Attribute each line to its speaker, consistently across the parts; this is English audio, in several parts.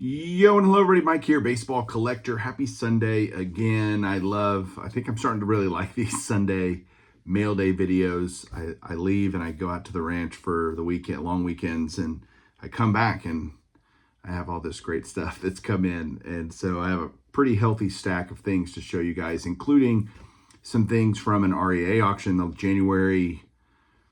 Speaker 1: Yo, and hello everybody, Mike here, baseball collector. Happy Sunday again. I think I'm starting to really like these Sunday mail day videos. I leave and I go out to the ranch for the weekend, long weekends, and I come back and I have all this great stuff that's come in. And so I have a pretty healthy stack of things to show you guys, including some things from an REA auction, the January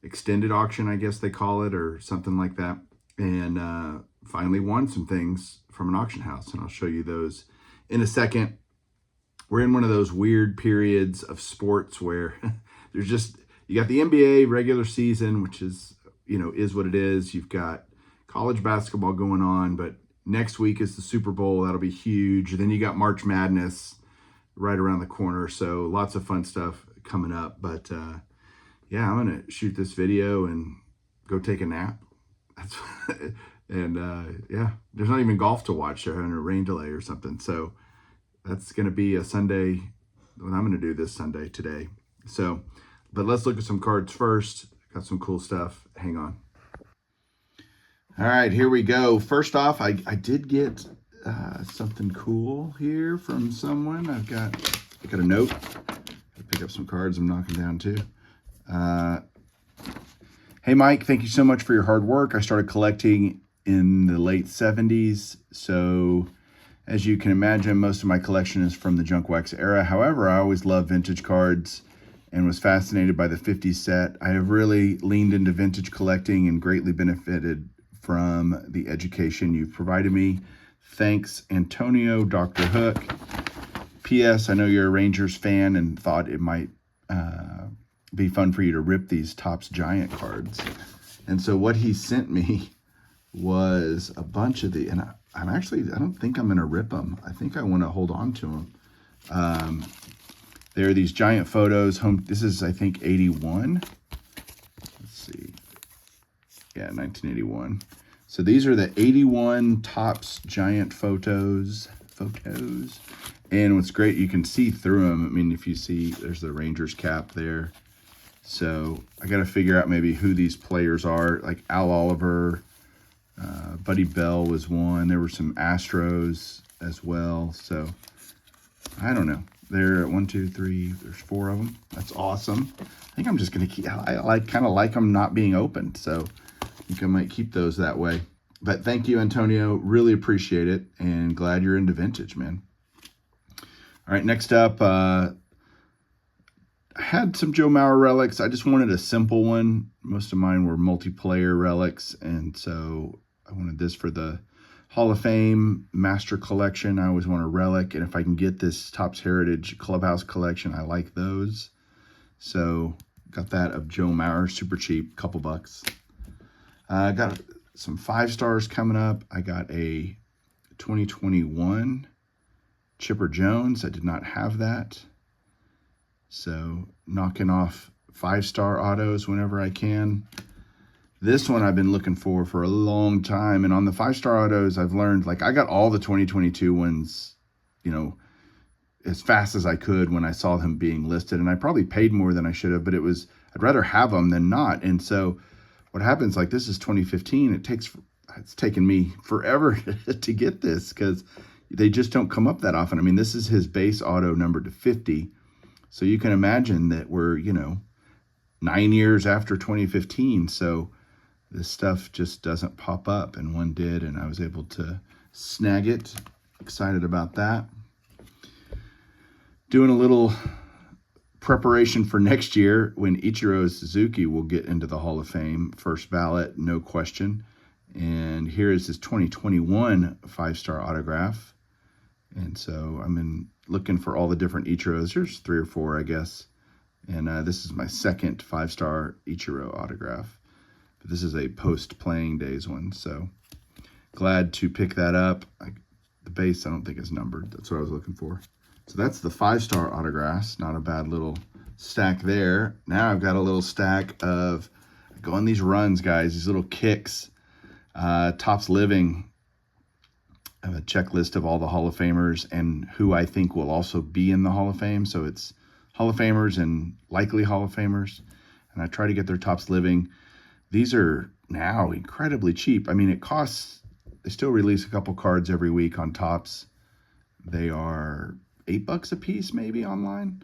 Speaker 1: extended auction, I guess they call it, or something like that. And finally won some things from an auction house, and I'll show you those in a second. We're in one of those weird periods of sports where there's just, you got the NBA regular season, which is, is what it is. You've got college basketball going on, but next week is the Super Bowl. That'll be huge. Then you got March Madness right around the corner. So lots of fun stuff coming up. But yeah, I'm going to shoot this video and go take a nap. That's and yeah, there's not even golf to watch. They're having a rain delay or something. So that's going to be a Sunday, what I'm going to do this Sunday today. So, but let's look at some cards first. Got some cool stuff. Hang on. All right, here we go. First off, I did get something cool here from someone. I got a note. I pick up some cards I'm knocking down too. Hey, Mike, thank you so much for your hard work. I started collecting in the late 70s. So as you can imagine, most of my collection is from the junk wax era. However, I always loved vintage cards and was fascinated by the 50s set. I have really leaned into vintage collecting and greatly benefited from the education you've provided me. Thanks, Antonio, Dr. Hook. P.S. I know you're a Rangers fan and thought it might be fun for you to rip these Topps Giant cards. And so what he sent me was a bunch of the, and I don't think I'm going to rip them. I think I want to hold on to them. There are these giant photos. This is, I think, 81. Let's see. Yeah, 1981. So these are the 81 Topps Giant photos. And what's great, you can see through them. I mean, if you see, there's the Rangers cap there. So I got to figure out maybe who these players are, like Al Oliver, Buddy Bell was one. There were some Astros as well. So I don't know. There, 1, 2, 3, there's 4 of them. That's awesome. I think I'm just going to keep, I kind of like them not being opened. So I think I might keep those that way. But thank you, Antonio. Really appreciate it. And glad you're into vintage, man. All right, next up, I had some Joe Mauer relics. I just wanted a simple one. Most of mine were multiplayer relics, and so I wanted this for the Hall of Fame Master Collection. I always want a relic, and if I can get this Topps Heritage Clubhouse Collection, I like those. So got that of Joe Mauer, super cheap, couple bucks. I got some 5 stars coming up. I got a 2021 Chipper Jones. I did not have that. So knocking off 5-star autos whenever I can. This one I've been looking for a long time. And on the 5-star autos, I've learned, like, I got all the 2022 ones, as fast as I could when I saw them being listed. And I probably paid more than I should have, but I'd rather have them than not. And so what happens, like, this is 2015. It's taken me forever to get this because they just don't come up that often. I mean, this is his base auto numbered to 50. So you can imagine that we're, 9 years after 2015. So this stuff just doesn't pop up, and one did, and I was able to snag it. Excited about that. Doing a little preparation for next year when Ichiro Suzuki will get into the Hall of Fame. First ballot, no question. And here is his 2021 5-star autograph. And so I'm looking for all the different Ichiros. There's 3 or 4, I guess. And this is my second 5-star Ichiro autograph. But this is a post-playing days one. So glad to pick that up. The base, I don't think is numbered. That's what I was looking for. So that's the 5-star autographs. Not a bad little stack there. Now I've got a little stack of, I go on these runs, guys, these little kicks. Topps Living. I have a checklist of all the Hall of Famers and who I think will also be in the Hall of Fame. So it's Hall of Famers and likely Hall of Famers. And I try to get their Topps Living. These are now incredibly cheap. I mean, it costs They still release a couple cards every week on Topps. They are $8 a piece, maybe online.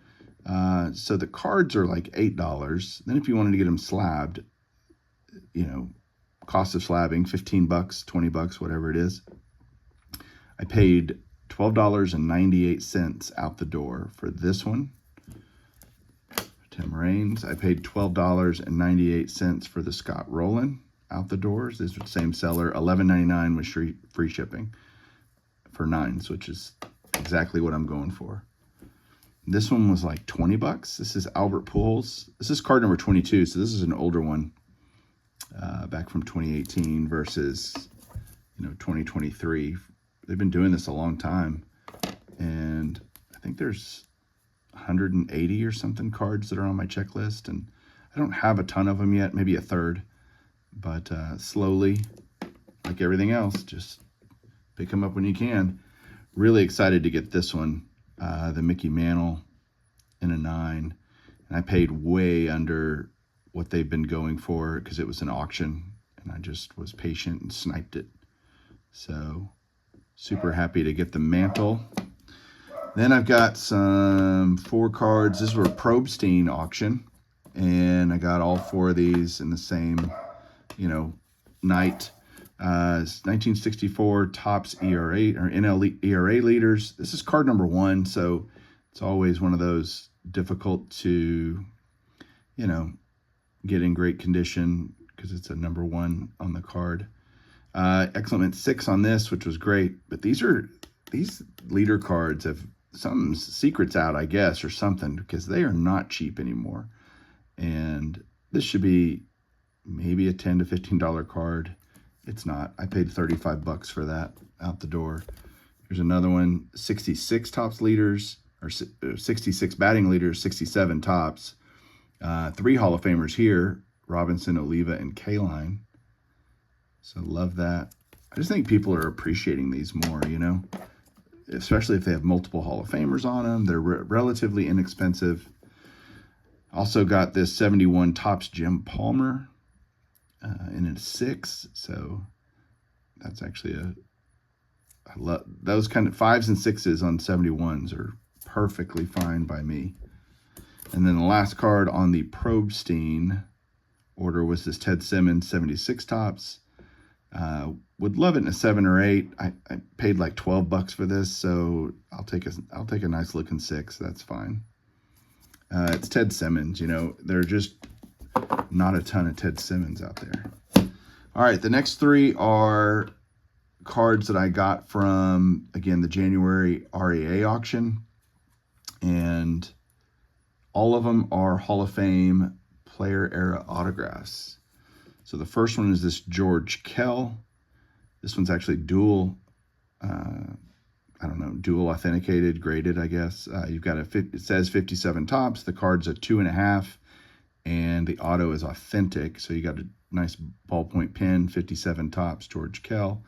Speaker 1: So the cards are like $8. Then if you wanted to get them slabbed, cost of slabbing, $15, $20, whatever it is. I paid $12.98 out the door for this one. Tim Raines. I paid $12.98 for the Scott Rowland out the doors. This was the same seller. $11.99 with free shipping for 9s, which is exactly what I'm going for. This one was like $20. This is Albert Pujols. This is card number 22, so this is an older one, back from 2018 versus 2023. They've been doing this a long time, and I think there's 180 or something cards that are on my checklist, and I don't have a ton of them yet, maybe a third, but slowly, like everything else, just pick them up when you can. Really excited to get this one, the Mickey Mantle in a 9, and I paid way under what they've been going for because it was an auction, and I just was patient and sniped it. So super happy to get the Mantle. Then I've got some 4 cards. This were a Probstein auction, and I got all 4 of these in the same, night. 1964 Topps ERA or NL ERA leaders. This is card number 1, so it's always one of those difficult to, get in great condition because it's a number 1 on the card. Excellent 6 on this, which was great. But these leader cards have some secrets out, I guess, or something, because they are not cheap anymore. And this should be maybe a $10 to $15 card. It's not. I paid $35 for that out the door. Here's another one, 66 Topps leaders, or 66 batting leaders, 67 Topps. 3 Hall of Famers here, Robinson, Oliva, and Kaline. So love that. I just think people are appreciating these more, especially if they have multiple Hall of Famers on them. They're relatively inexpensive. Also got this 71 Topps Jim Palmer in a 6. So that's actually I love those kind of 5s and 6s on 71s are perfectly fine by me. And then the last card on the Probstein order was this Ted Simmons 76 Topps. Would love it in a 7 or 8. I paid like $12 for this, so I'll take a nice looking 6. That's fine. It's Ted Simmons. There are just not a ton of Ted Simmons out there. All right, the next 3 are cards that I got from, again, the January REA auction, and all of them are Hall of Fame player era autographs. So the first one is this George Kell. This one's actually dual authenticated, graded, I guess. You've got it says 57 Topps. The card's a 2.5, and the auto is authentic. So you got a nice ballpoint pen, 57 Topps, George Kell.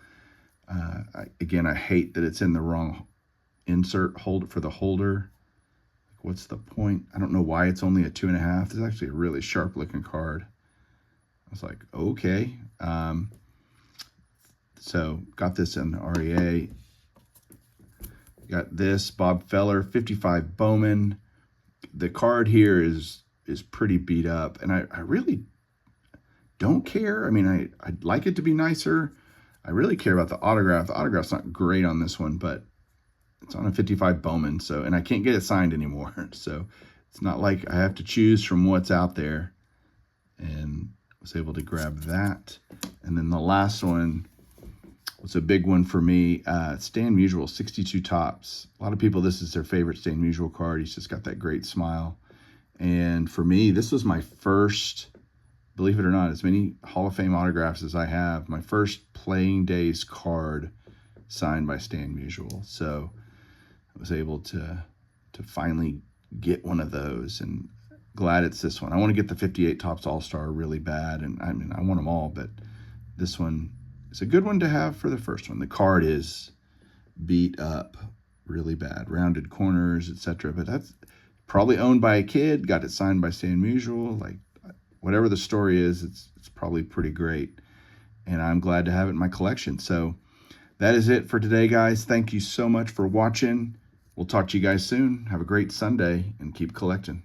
Speaker 1: Again, I hate that it's in the wrong insert for the holder. What's the point? I don't know why it's only a 2.5. This is actually a really sharp looking card. I was like, okay. So got this in REA. Got this Bob Feller 55 Bowman. The card here is pretty beat up, and I really don't care. I mean, I'd like it to be nicer. I really care about the autograph. The autograph's not great on this one, but it's on a 55 Bowman, and I can't get it signed anymore. So it's not like I have to choose from what's out there, and was able to grab that. And then the last one was a big one for me. Stan Musial, 62 Topps. A lot of people, this is their favorite Stan Musial card. He's just got that great smile. And for me, this was my first, believe it or not, as many Hall of Fame autographs as I have, my first playing days card signed by Stan Musial. So I was able to finally get one of those, and glad it's this one. I want to get the 58 Topps All-Star really bad, and I mean, I want them all, but this one is a good one to have for the first one. The card is beat up really bad, rounded corners, etc. But that's probably owned by a kid, got it signed by Stan Musial. Like, whatever the story is, it's probably pretty great, and I'm glad to have it in my collection. So that is it for today, guys. Thank you so much for watching. We'll talk to you guys soon. Have a great Sunday and keep collecting.